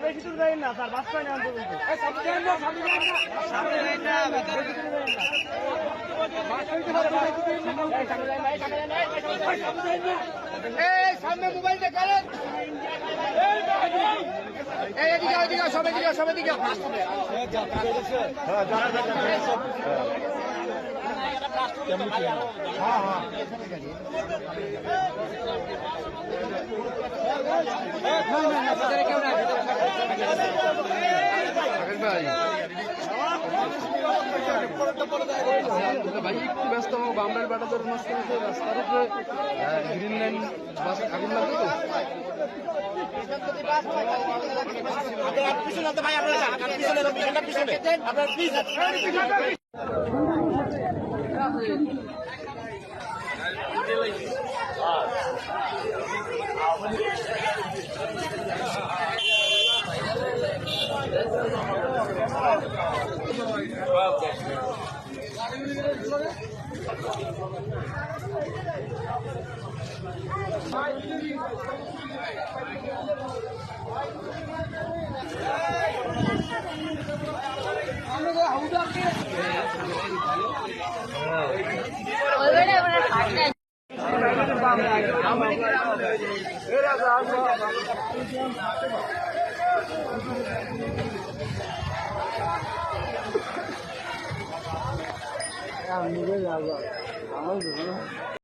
বেশি দূর যাই না স্যার, বাচ্চা নেই সামনে মোবাইল দেখালেন, এদিকে সবাই দিকে সবাই দিকে ভাই একটু ব্যস্ত হবো, বামরার বাটাদের মাঝখানে রাস্তার উপরে গ্রিন লাইন বাস আগুন লাগবে নিজে যাবো আমার